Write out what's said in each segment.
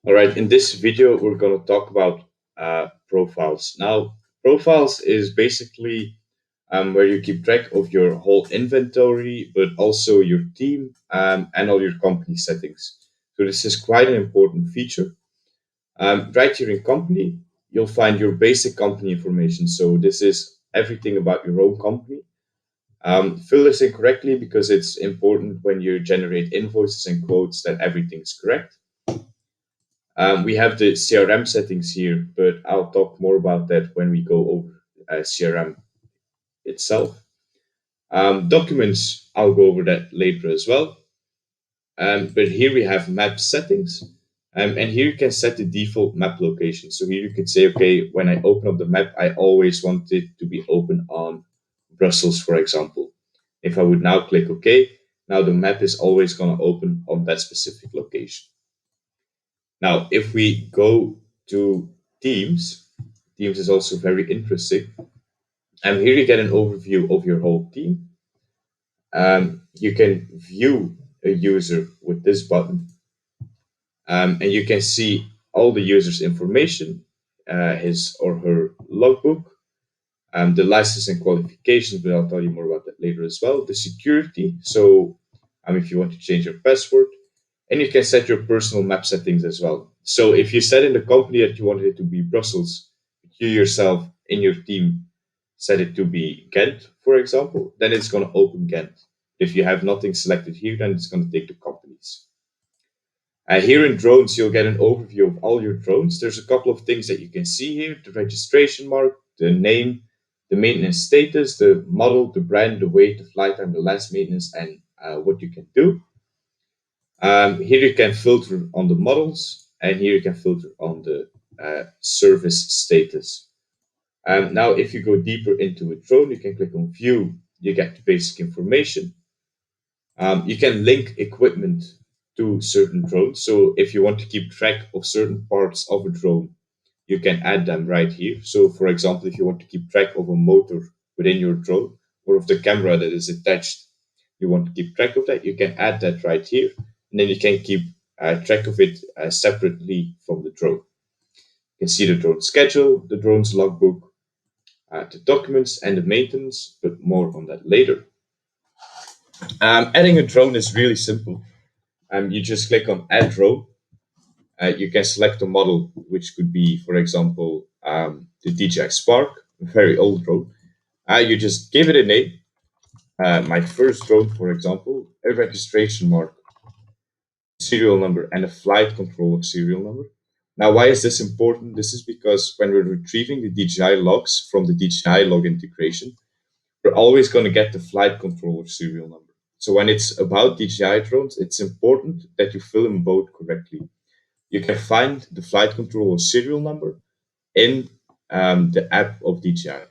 All right, in this video, we're going to talk about profiles. Now, profiles is basically where you keep track of your whole inventory, but also your team and all your company settings. So this is quite an important feature. Right here in company, you'll find your basic company information. So this is everything about your own company. Fill this in correctly because it's important when you generate invoices and quotes that everything's correct. We have the CRM settings here, but I'll talk more about that when we go over CRM itself. Documents, I'll go over that later as well. But here we have map settings. And here you can set the default map location. So here you could say, okay, when I open up the map, I always want it to be open on Brussels, for example. If I would now click OK, now the map is always going to open on that specific location. Now, if we go to Teams, Teams is also very interesting. And here you get an overview of your whole team. You can view a user with this button, and you can see all the user's information, his or her logbook, the license and qualifications, but I'll tell you more about that later as well. The security, so if you want to change your password, and you can set your personal map settings as well. So if you set in the company that you wanted it to be Brussels, you yourself in your team set it to be Ghent, for example, then it's going to open Ghent. If you have nothing selected here, then it's going to take the companies. Here in drones, you'll get an overview of all your drones. There's a couple of things that you can see here: the registration mark, the name, the maintenance status, the model, the brand, the weight, the flight time, the last maintenance, and what you can do. Here you can filter on the models, and here you can filter on the service status. Now, if you go deeper into a drone, you can click on View. You get the basic information. You can link equipment to certain drones. So if you want to keep track of certain parts of a drone, you can add them right here. So, for example, if you want to keep track of a motor within your drone or of the camera that is attached, you want to keep track of that, you can add that right here. And then you can keep track of it separately from the drone. You can see the drone schedule, the drone's logbook, the documents, and the maintenance, but more on that later. Adding a drone is really simple. You just click on Add Drone. You can select a model, which could be, for example, the DJI Spark, a very old drone. You just give it a name. My first drone, for example, a registration mark, serial number, and a flight controller serial number. Now, why is this important? This is because when we're retrieving the DJI logs from the DJI log integration, we're always going to get the flight controller serial number. So when it's about DJI drones, it's important that you fill in both correctly. You can find the flight controller serial number in the app of DJI.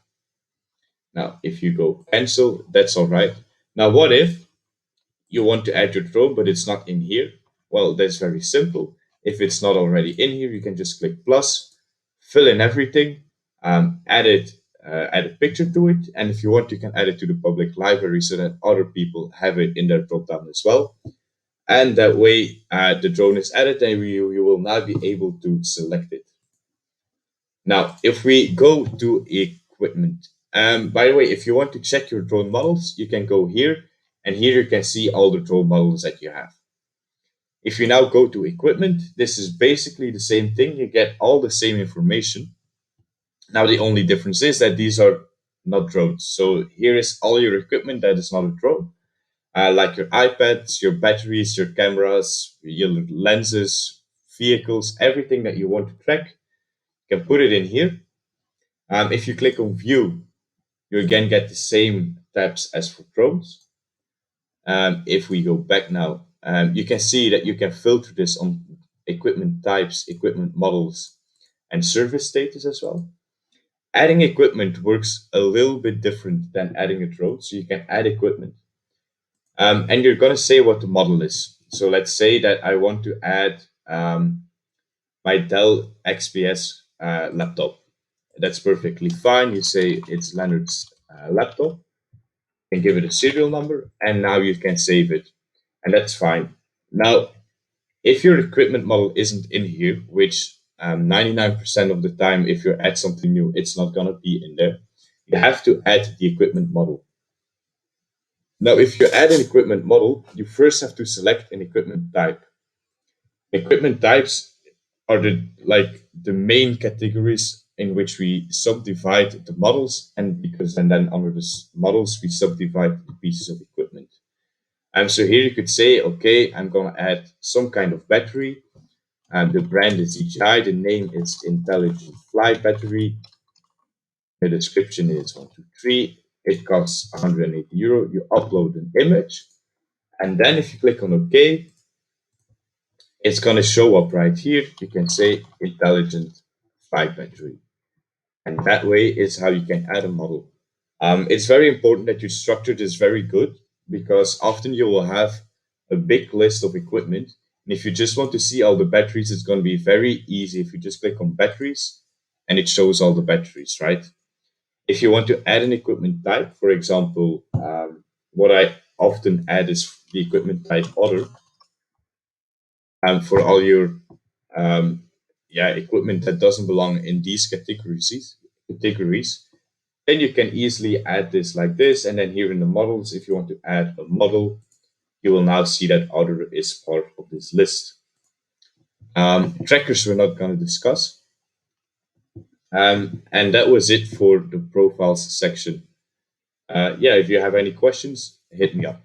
Now, if you go cancel, that's all right. Now, what if you want to add your drone, but it's not in here? Well, that's very simple. If it's not already in here, you can just click plus, fill in everything, add a picture to it, and if you want, you can add it to the public library so that other people have it in their dropdown as well. And that way, the drone is added, and you will now be able to select it. Now, if we go to equipment, by the way, if you want to check your drone models, you can go here, and here you can see all the drone models that you have. If you now go to equipment, this is basically the same thing. You get all the same information. Now, the only difference is that these are not drones. So here is all your equipment that is not a drone, like your iPads, your batteries, your cameras, your lenses, vehicles, everything that you want to track. You can put it in here. If you click on View, you again get the same tabs as for drones. If we go back now, you can see that you can filter this on equipment types, equipment models, and service status as well. Adding equipment works a little bit different than adding a drone. So you can add equipment, and you're going to say what the model is. So let's say that I want to add my Dell XPS laptop. That's perfectly fine. You say it's Leonard's laptop, and give it a serial number, and now you can save it, and that's fine. Now, If your equipment model isn't in here, which 99% of the time, if you add something new, it's not going to be in there, you have to add the equipment model. Now, if you add an equipment model, you first have to select an equipment type. Equipment types are the main categories in which we subdivide the models, and then under the models we subdivide the pieces of equipment. And so here you could say, okay, I'm going to add some kind of battery, and the brand is EGI, the name is Intelligent Fly Battery, the description is 123, it costs 180 euro. You upload an image, and then if you click on OK, it's going to show up right here. You can say Intelligent Fly Battery. And that way is how you can add a model. It's very important that you structure this very good, because often you will have a big list of equipment. And if you just want to see all the batteries, it's going to be very easy if you just click on batteries and it shows all the batteries, right? If you want to add an equipment type, for example, what I often add is the equipment type other. For all your um, equipment that doesn't belong in these categories, then you can easily add this like this. And then here in the models, if you want to add a model, you will now see that other is part of this list. Trackers we're not going to discuss. And that was it for the profiles section. If you have any questions, hit me up.